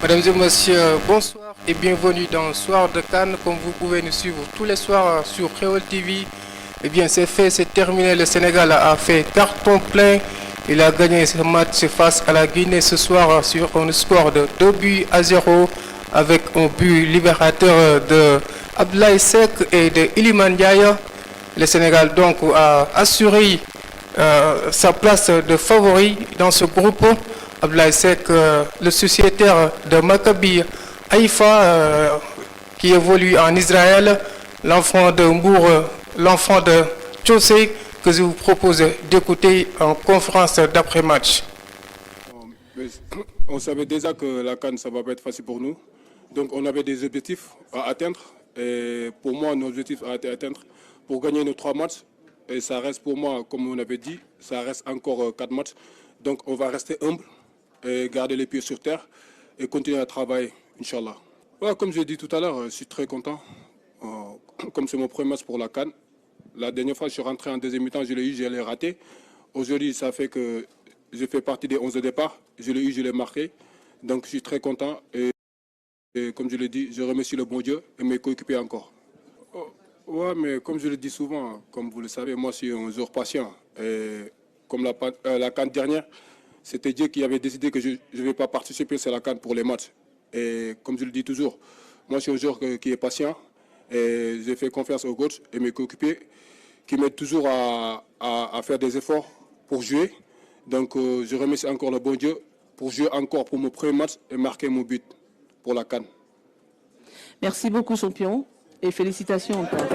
Mesdames et messieurs, bonsoir et bienvenue dans Soir de Cannes. Comme vous pouvez nous suivre tous les soirs sur Creole TV. Eh bien, c'est fait, c'est terminé. Le Sénégal a fait carton plein. Il a gagné ce match face à la Guinée ce soir sur un score de 2-0 avec un but libérateur de Abdoulaye Seck et de Iliman Ndiaye. Le Sénégal donc a assuré sa place de favori dans ce groupe. Abdoulaye Seck, le sociétaire de Maccabi Haïfa, qui évolue en Israël, l'enfant de Mbour, l'enfant de Tchosé, que je vous propose d'écouter en conférence d'après-match. On savait déjà que la CAN, ça ne va pas être facile pour nous. Donc on avait des objectifs à atteindre. Et pour moi, nos objectifs à atteindre pour gagner nos 3 matchs. Et ça reste pour moi, comme on avait dit, ça reste encore 4 matchs. Donc on va rester humble et garder les pieds sur terre et continuer à travailler, Inch'Allah. Ouais, comme je l'ai dit tout à l'heure, je suis très content. Comme c'est mon premier match pour la CAN. La dernière fois, je suis rentré en deuxième mi-temps, je l'ai eu, je l'ai raté. Aujourd'hui, ça fait que je fais partie des 11 de départ. Je l'ai eu, je l'ai marqué. Donc je suis très content. Et comme je l'ai dit, je remercie le bon Dieu et mes coéquipiers encore. Ouais, mais comme je le dis souvent, comme vous le savez, moi je suis un joueur patient. Et comme la CAN dernière, c'était Dieu qui avait décidé que je ne vais pas participer à la CAN pour les matchs. Et comme je le dis toujours, moi je suis un joueur qui est patient. Et j'ai fait confiance au coach et mes coéquipiers qui m'aident toujours à faire des efforts pour jouer. Donc je remercie encore le bon Dieu pour jouer encore pour mon premier match et marquer mon but pour la CAN. Merci beaucoup, champion, et félicitations encore.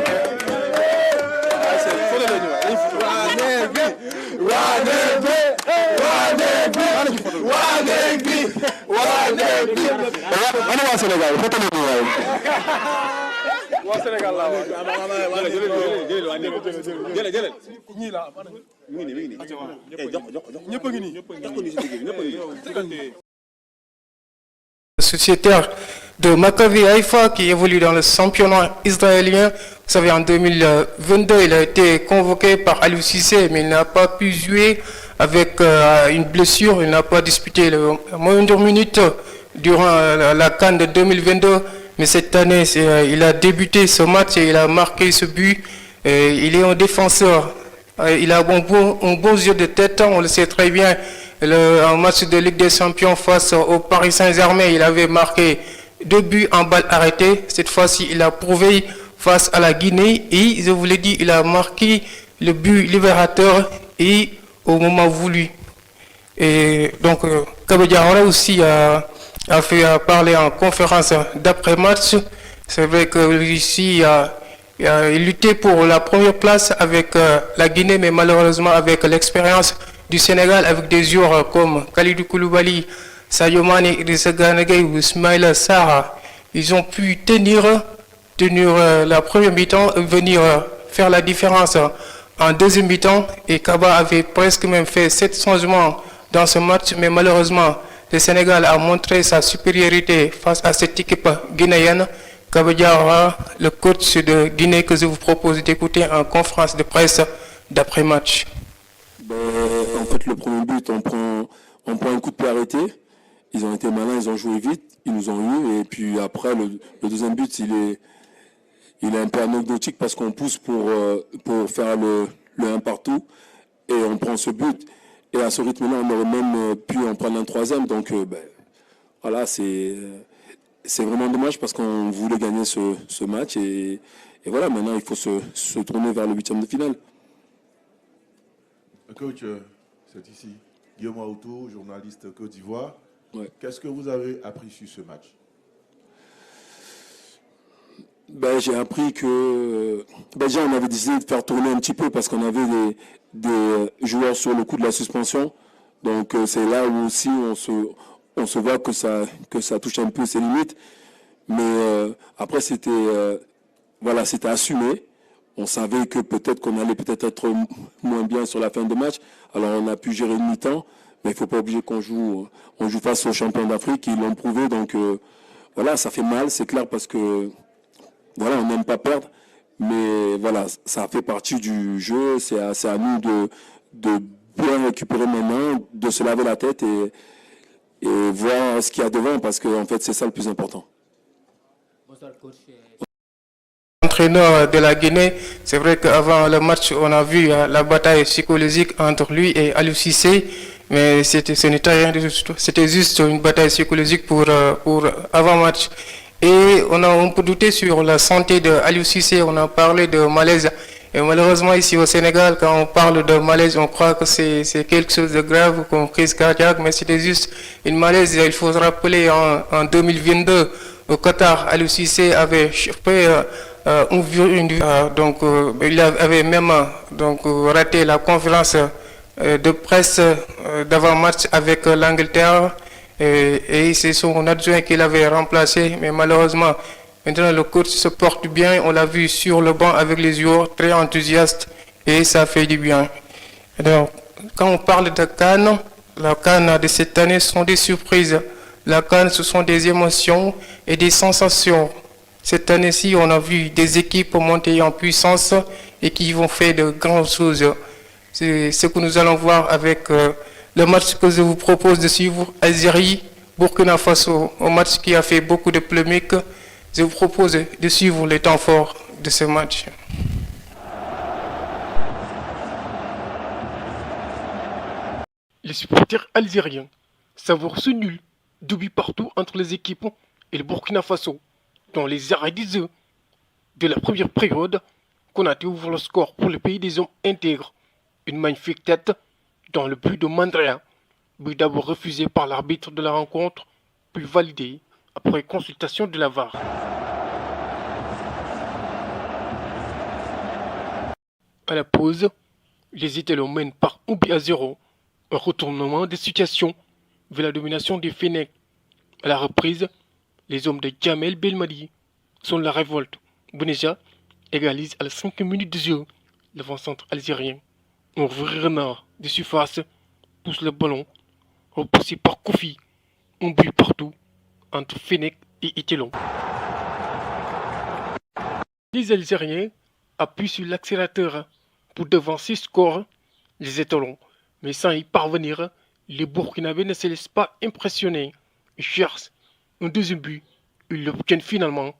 Sociétaire de Maccabi Haïfa qui évolue dans le championnat israélien. Vous savez, en 2022, il a été convoqué par Aliou Cissé, mais il n'a pas pu jouer avec une blessure. Il n'a pas disputé le moindre minute durant la CAN de 2022. Mais cette année, il a débuté ce match et il a marqué ce but. Il est un défenseur. Il a un bon jeu de tête, on le sait très bien. En match de Ligue des Champions face au Paris Saint-Germain, il avait marqué 2 buts en balle arrêtée. Cette fois-ci, il a prouvé face à la Guinée et, je vous l'ai dit, il a marqué le but libérateur et au moment voulu. Et donc, Kaba Diawara aussi a fait parler en conférence d'après-match. C'est vrai que ici, il luttait pour la première place avec la Guinée, mais malheureusement avec l'expérience du Sénégal, avec des joueurs comme Khalidou Koulibaly, Sadio Mané, Idrissa Gana Gueye ou Ismaïla Sarr, ils ont pu tenir la première mi-temps et venir faire la différence en deuxième mi-temps. Et Kaba avait presque même fait 7 changements dans ce match, mais malheureusement, le Sénégal a montré sa supériorité face à cette équipe guinéenne. Kaba Diawara, le coach de Guinée que je vous propose d'écouter en conférence de presse d'après-match. En fait, le premier but, on prend un coup de pied arrêté. Ils ont été malins, ils ont joué vite, ils nous ont eu. Et puis après, le deuxième but, il est un peu anecdotique parce qu'on pousse pour faire le 1 partout. Et on prend ce but. Et à ce rythme-là, on aurait même pu en prendre un troisième. Donc, voilà, c'est vraiment dommage parce qu'on voulait gagner ce match. Et voilà, maintenant, il faut se tourner vers le 8e de finale. Coach, c'est ici Guillaume Aoutou, journaliste Côte d'Ivoire. Ouais. Qu'est-ce que vous avez appris sur ce match? J'ai appris que déjà on avait décidé de faire tourner un petit peu parce qu'on avait des joueurs sur le coup de la suspension. Donc c'est là où aussi on se voit que ça touche un peu ses limites. Mais après c'était assumé. On savait que peut-être qu'on allait être moins bien sur la fin de match. Alors on a pu gérer une mi-temps, mais il ne faut pas oublier qu'on joue face aux champions d'Afrique, ils l'ont prouvé. Donc voilà, ça fait mal, c'est clair, parce que voilà, on n'aime pas perdre. Mais voilà, ça fait partie du jeu. C'est à nous de bien récupérer maintenant, de se laver la tête et voir ce qu'il y a devant, parce que en fait, c'est ça le plus important. Entraîneur de la Guinée, c'est vrai qu'avant le match, on a vu la bataille psychologique entre lui et Aliou Cissé, mais ce n'était rien de tout. C'était juste une bataille psychologique pour avant-match. Et on peut douter sur la santé de Aliou Cissé, on a parlé de malaise. Et malheureusement, ici au Sénégal, quand on parle de malaise, on croit que c'est quelque chose de grave, comme crise cardiaque, mais c'était juste une malaise. Il faut se rappeler, en 2022, au Qatar, Aliou Cissé avait chopé il avait même raté la conférence de presse d'avant-match avec l'Angleterre et c'est son adjoint qui l'avait remplacé, mais malheureusement, maintenant le coach se porte bien, on l'a vu sur le banc avec les joueurs très enthousiastes et ça fait du bien. Alors, quand on parle de CAN, la CAN de cette année sont des surprises. La CAN, ce sont des émotions et des sensations. Cette année-ci, on a vu des équipes monter en puissance et qui vont faire de grandes choses. C'est ce que nous allons voir avec le match que je vous propose de suivre, Algérie, Burkina Faso, un match qui a fait beaucoup de polémiques. Je vous propose de suivre les temps forts de ce match. Les supporters algériens savourent ce nul, 2 buts partout entre les équipes et le Burkina Faso. Dans les arrêts des jeux de la première période, Konaté ouvre le score pour le pays des hommes intègres. Une magnifique tête dans le but de Mandrea, but d'abord refusé par l'arbitre de la rencontre, puis validé après consultation de la VAR. À la pause, les Étalons mènent par 1-0, un retournement de situation vers la domination des Fennecs. À la reprise, les hommes de Djamel Belmadi sont la révolte. Bouneja égalise à la 5 minutes de jeu. L'avant-centre algérien, un vrai renard de surface, pousse le ballon, repoussé par Kofi. Un but partout entre Fennec et Étalon. Les Algériens appuient sur l'accélérateur pour devancer score les Étalons, mais sans y parvenir, les Burkinabés ne se laissent pas impressionner. Ils cherchent un deuxième but. Ils l'obtiennent finalement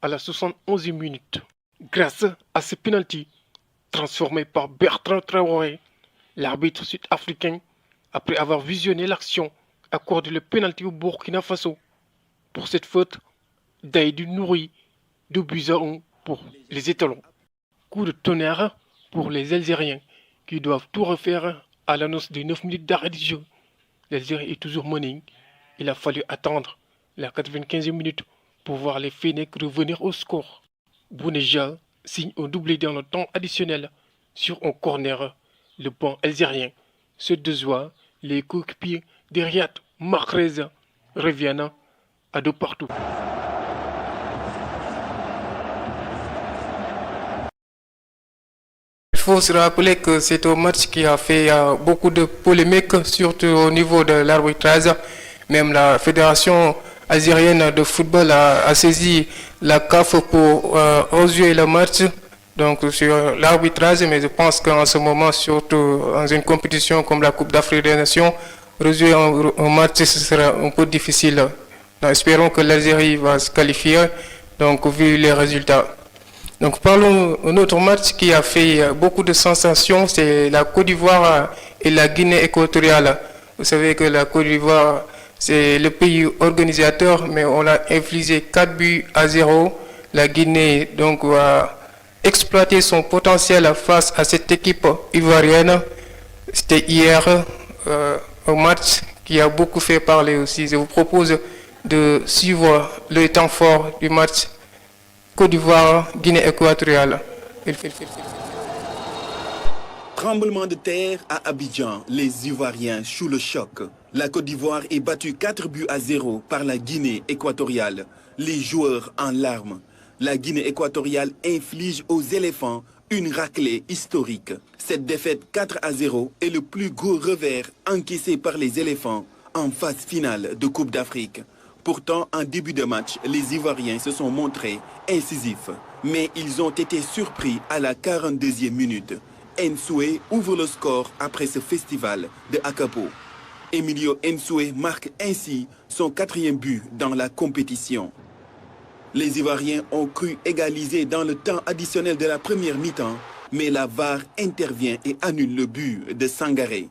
à la 71e minute. Grâce à ce penalty transformé par Bertrand Traoré, l'arbitre sud-africain, après avoir visionné l'action, accorde le penalty au Burkina Faso. Pour cette faute, Daïdou Nouri, 2-1 pour les Étalons. Coup de tonnerre pour les Algériens qui doivent tout refaire à l'annonce des 9 minutes d'arrêt du jeu. L'Algérie est toujours menée. Il a fallu attendre la 95e minute pour voir les Fennecs revenir au score. Bouneja signe un doublé dans le temps additionnel sur un corner. Le banc algérien se déçoit. Les coéquipiers de Riyad Mahrez reviennent à 2 partout. Il faut se rappeler que c'est un match qui a fait beaucoup de polémiques, surtout au niveau de l'arbitrage. Même la Fédération algérienne de football a saisi la CAF pour rejouer le match donc sur l'arbitrage, mais je pense qu'en ce moment, surtout dans une compétition comme la Coupe d'Afrique des Nations, rejouer un match, ce sera un peu difficile. Donc, espérons que l'Algérie va se qualifier, donc vu les résultats. Donc parlons d'un autre match qui a fait beaucoup de sensations, c'est la Côte d'Ivoire et la Guinée équatoriale. Vous savez que la Côte d'Ivoire, c'est le pays organisateur, mais on a infligé 4-0. La Guinée donc va exploiter son potentiel face à cette équipe ivoirienne. C'était hier un match qui a beaucoup fait parler aussi. Je vous propose de suivre le temps fort du match Côte d'Ivoire, Guinée équatoriale. Tremblement de terre à Abidjan, les Ivoiriens sous le choc. La Côte d'Ivoire est battue 4-0 par la Guinée équatoriale. Les joueurs en larmes. La Guinée équatoriale inflige aux éléphants une raclée historique. Cette défaite 4-0 est le plus gros revers encaissé par les éléphants en phase finale de Coupe d'Afrique. Pourtant, en début de match, les Ivoiriens se sont montrés incisifs. Mais ils ont été surpris à la 42e minute. Nsoué ouvre le score après ce festival de Akapo. Emilio Nsoué marque ainsi son 4e but dans la compétition. Les Ivoiriens ont cru égaliser dans le temps additionnel de la première mi-temps, mais la VAR intervient et annule le but de Sangaré.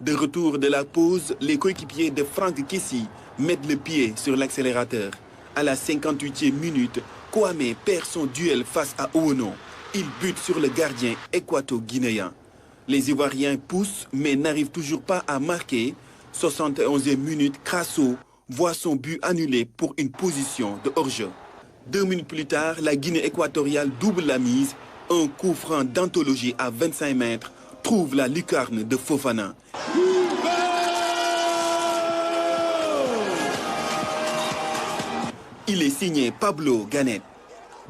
De retour de la pause, les coéquipiers de Franck Kessie mettent le pied sur l'accélérateur. À la 58e minute, Kwame perd son duel face à Ouono. Il bute sur le gardien équato-guinéen. Les Ivoiriens poussent mais n'arrivent toujours pas à marquer. 71e minute, Crasso voit son but annulé pour une position de hors-jeu. 2 minutes plus tard, la Guinée équatoriale double la mise. Un coup franc d'anthologie à 25 mètres trouve la lucarne de Fofana. Il est signé Pablo Ganet.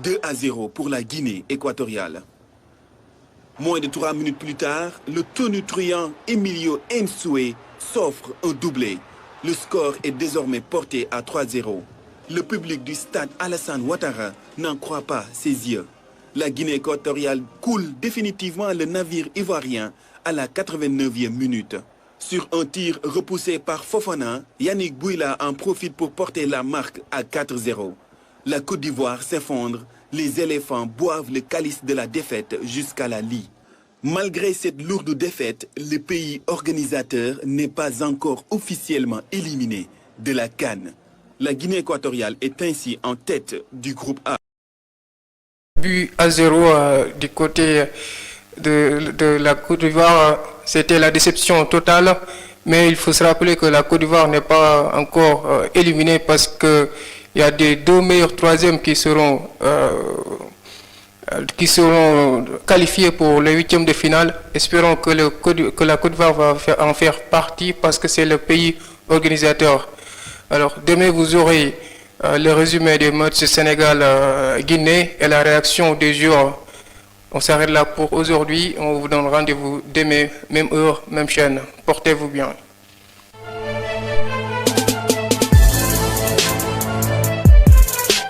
2-0 pour la Guinée équatoriale. Moins de 3 minutes plus tard, le tonitruant Emilio Nsoué s'offre un doublé. Le score est désormais porté à 3-0. Le public du stade Alassane Ouattara n'en croit pas ses yeux. La Guinée équatoriale coule définitivement le navire ivoirien à la 89e minute. Sur un tir repoussé par Fofana, Yannick Bouila en profite pour porter la marque à 4-0. La Côte d'Ivoire s'effondre, les éléphants boivent le calice de la défaite jusqu'à la lie. Malgré cette lourde défaite, le pays organisateur n'est pas encore officiellement éliminé de la CAN. La Guinée équatoriale est ainsi en tête du groupe A. But à 0 du côté de la Côte d'Ivoire, c'était la déception totale. Mais il faut se rappeler que la Côte d'Ivoire n'est pas encore éliminée parce qu'il y a des 2 meilleurs troisièmes qui seront qualifiés pour les 8e de finale. Espérons que la Côte d'Ivoire va en faire partie parce que c'est le pays organisateur. Alors demain vous aurez le résumé des matchs Sénégal-Guinée et la réaction des joueurs. On s'arrête là pour aujourd'hui. On vous donne rendez-vous demain, même heure, même chaîne. Portez-vous bien.